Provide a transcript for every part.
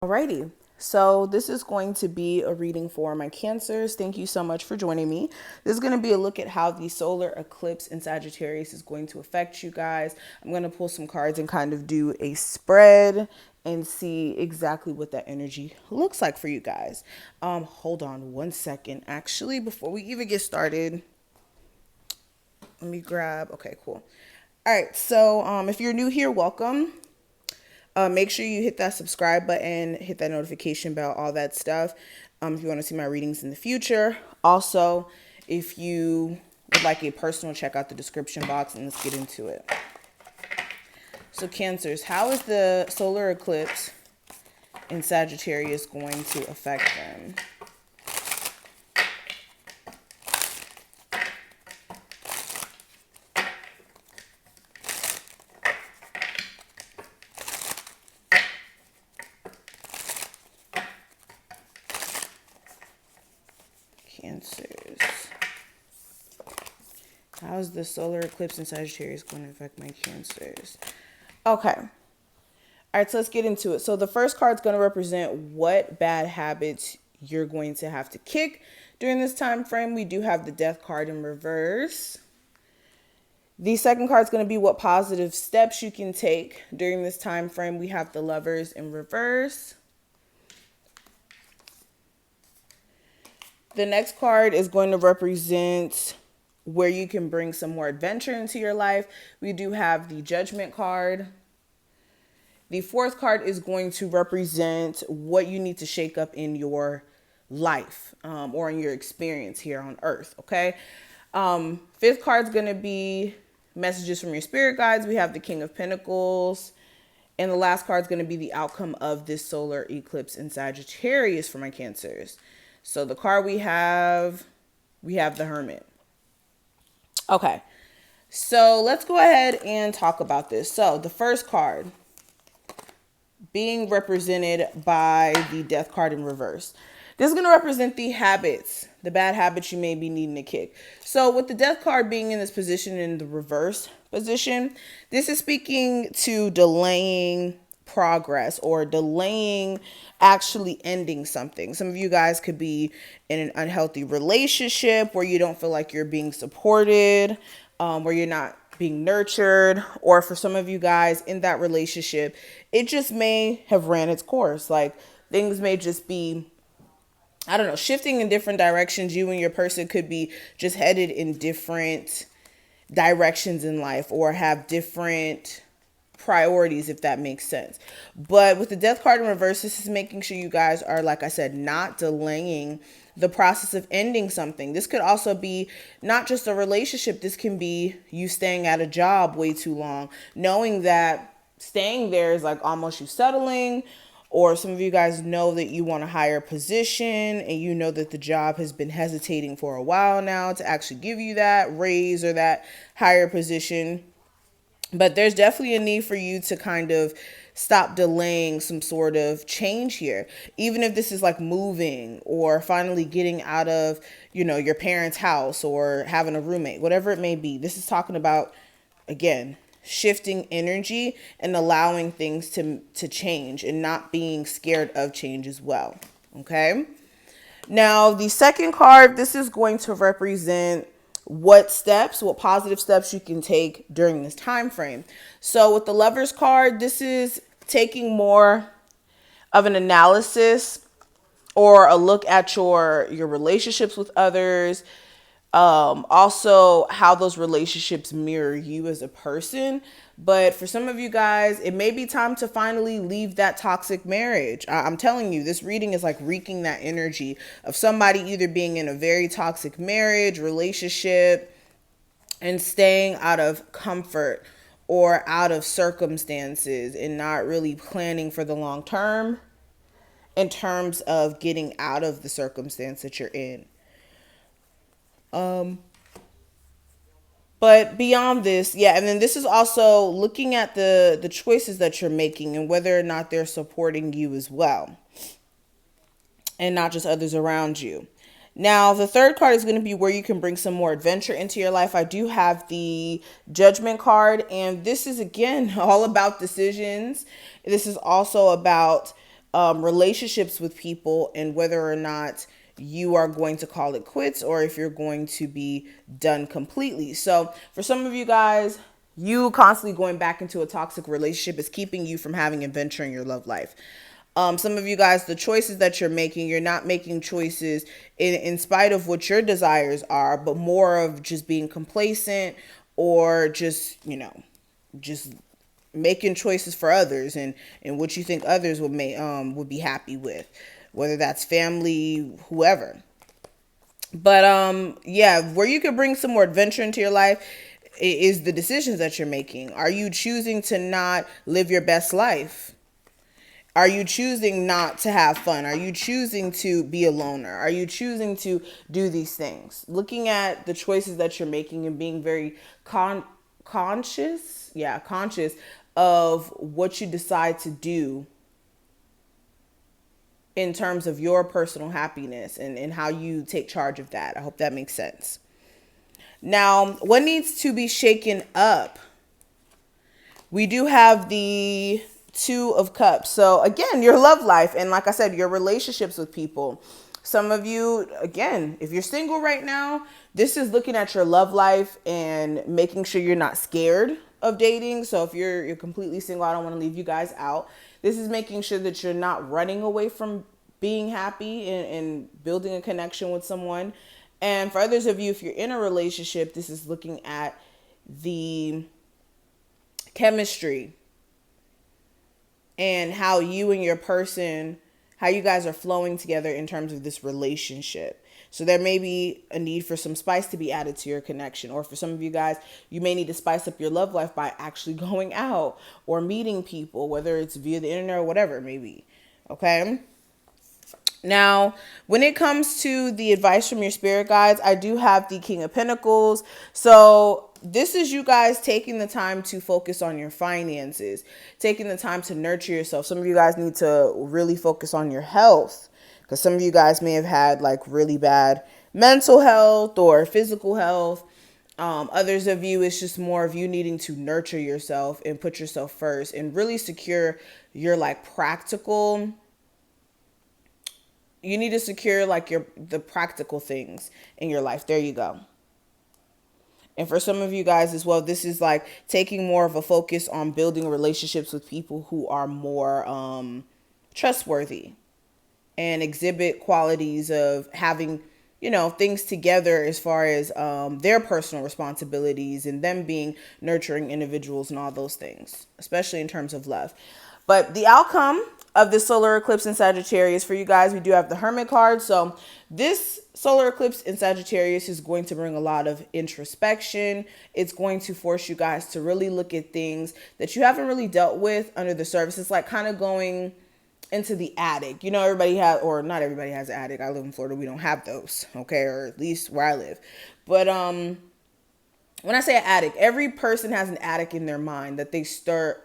Alrighty, so this is going to be a reading for my Cancers. Thank you so much for joining me. This is going to be a look at how the solar eclipse in Sagittarius is going to affect you guys. I'm going to pull some cards and kind of do a spread and see exactly what that energy looks like for you guys. Hold on one second. Actually, before we even get started, let me grab. Okay, cool. All right, so if you're new here, welcome. Make sure you hit that subscribe button, hit that notification bell, all that stuff. If you want to see my readings in the future. Also, if you would like a personal, check out the description box and let's get into it. So Cancers, how is the solar eclipse in Sagittarius going to affect them? Cancers. How's the solar eclipse in Sagittarius going to affect my Cancers? Okay. All right, so let's get into it. So the first card is going to represent what bad habits you're going to have to kick during this time frame. We do have the Death card in reverse. The second card is going to be what positive steps you can take during this time frame. We have the Lovers in reverse. The next card is going to represent where you can bring some more adventure into your life. We do have the Judgment card. The fourth card is going to represent what you need to shake up in your life or in your experience here on Earth, okay? Fifth card is going to be messages from your spirit guides. We have the King of Pentacles. And the last card is going to be the outcome of this solar eclipse in Sagittarius for my Cancers. So the card we have the Hermit. Okay, so let's go ahead and talk about this. So the first card being represented by the Death card in reverse. This is going to represent the habits, the bad habits you may be needing to kick. So with the Death card being in this position, in the reverse position, this is speaking to delaying progress or delaying actually ending something. Some of you guys could be in an unhealthy relationship where you don't feel like you're being supported, where you're not being nurtured, or for some of you guys in that relationship, it just may have ran its course. Like things may just be, I don't know, shifting in different directions. You and your person could be just headed in different directions in life or have different priorities, if that makes sense. But with the Death card in reverse, this is making sure you guys are, like I said, not delaying the process of ending something. This could also be not just a relationship. This can be you staying at a job way too long, knowing that staying there is like almost you settling. Or some of you guys know that you want a higher position and you know that the job has been hesitating for a while now to actually give you that raise or that higher position. But there's definitely a need for you to kind of stop delaying some sort of change here. Even if this is like moving or finally getting out of, your parents' house or having a roommate, whatever it may be. This is talking about, again, shifting energy and allowing things to change and not being scared of change as well. Okay. Now, the second card, this is going to represent what positive steps you can take during this time frame. So with the Lovers card, this is taking more of an analysis or a look at your relationships with others. Also how those relationships mirror you as a person. But for some of you guys, it may be time to finally leave that toxic marriage. I'm telling you, this reading is like reeking that energy of somebody either being in a very toxic marriage, relationship, and staying out of comfort or out of circumstances and not really planning for the long term in terms of getting out of the circumstance that you're in. But beyond this, yeah, and then this is also looking at the choices that you're making and whether or not they're supporting you as well and not just others around you. Now, the third card is going to be where you can bring some more adventure into your life. I do have the Judgment card, and this is, again, all about decisions. This is also about relationships with people and whether or not you are going to call it quits or if you're going to be done completely. So for some of you guys, you constantly going back into a toxic relationship is keeping you from having adventure in your love life. Some of you guys, the choices that you're making, you're not making choices in spite of what your desires are, but more of just being complacent or just, just making choices for others and what you think others would be happy with, whether that's family, whoever. But yeah, where you could bring some more adventure into your life is the decisions that you're making. Are you choosing to not live your best life? Are you choosing not to have fun? Are you choosing to be a loner? Are you choosing to do these things? Looking at the choices that you're making and being very conscious of what you decide to do in terms of your personal happiness and how you take charge of that. I hope that makes sense. Now, what needs to be shaken up? We do have the Two of Cups. So again, your love life and like I said, your relationships with people. Some of you, again, if you're single right now, this is looking at your love life and making sure you're not scared of dating. So if you're completely single, I don't want to leave you guys out. This is making sure that you're not running away from being happy and building a connection with someone. And for others of you, if you're in a relationship, this is looking at the chemistry and how you and your person, how you guys are flowing together in terms of this relationship. So there may be a need for some spice to be added to your connection. Or for some of you guys, you may need to spice up your love life by actually going out or meeting people, whether it's via the internet or whatever it may be. Okay? Now, when it comes to the advice from your spirit guides, I do have the King of Pentacles. So this is you guys taking the time to focus on your finances, taking the time to nurture yourself. Some of you guys need to really focus on your health because some of you guys may have had like really bad mental health or physical health. Others of you, it's just more of you needing to nurture yourself and put yourself first and really secure your like practical. You need to secure like the practical things in your life. There you go. And for some of you guys as well, this is like taking more of a focus on building relationships with people who are more trustworthy and exhibit qualities of having, things together as far as their personal responsibilities and them being nurturing individuals and all those things, especially in terms of love. But the outcome of this solar eclipse in Sagittarius for you guys, we do have the Hermit card. So this solar eclipse in Sagittarius is going to bring a lot of introspection. It's going to force you guys to really look at things that you haven't really dealt with under the surface. It's like kind of going into the attic. Everybody has, or not everybody has an attic. I live in Florida. We don't have those. Okay. Or at least where I live. But, when I say an attic, every person has an attic in their mind that they store,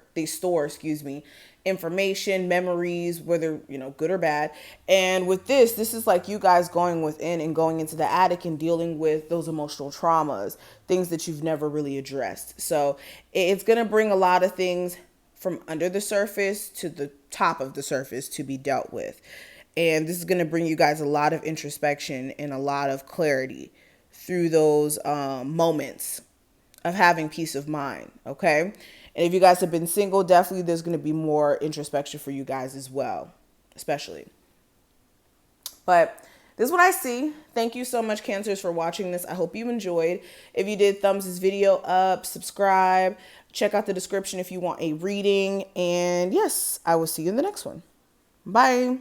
information, memories, whether, good or bad. And with this is like you guys going within and going into the attic and dealing with those emotional traumas, things that you've never really addressed. So it's going to bring a lot of things from under the surface to the top of the surface to be dealt with. And this is going to bring you guys a lot of introspection and a lot of clarity through those moments of having peace of mind. Okay. And if you guys have been single, definitely there's going to be more introspection for you guys as well, especially. But this is what I see. Thank you so much, Cancers, for watching this. I hope you enjoyed. If you did, thumbs this video up, subscribe, check out the description if you want a reading. And yes, I will see you in the next one. Bye.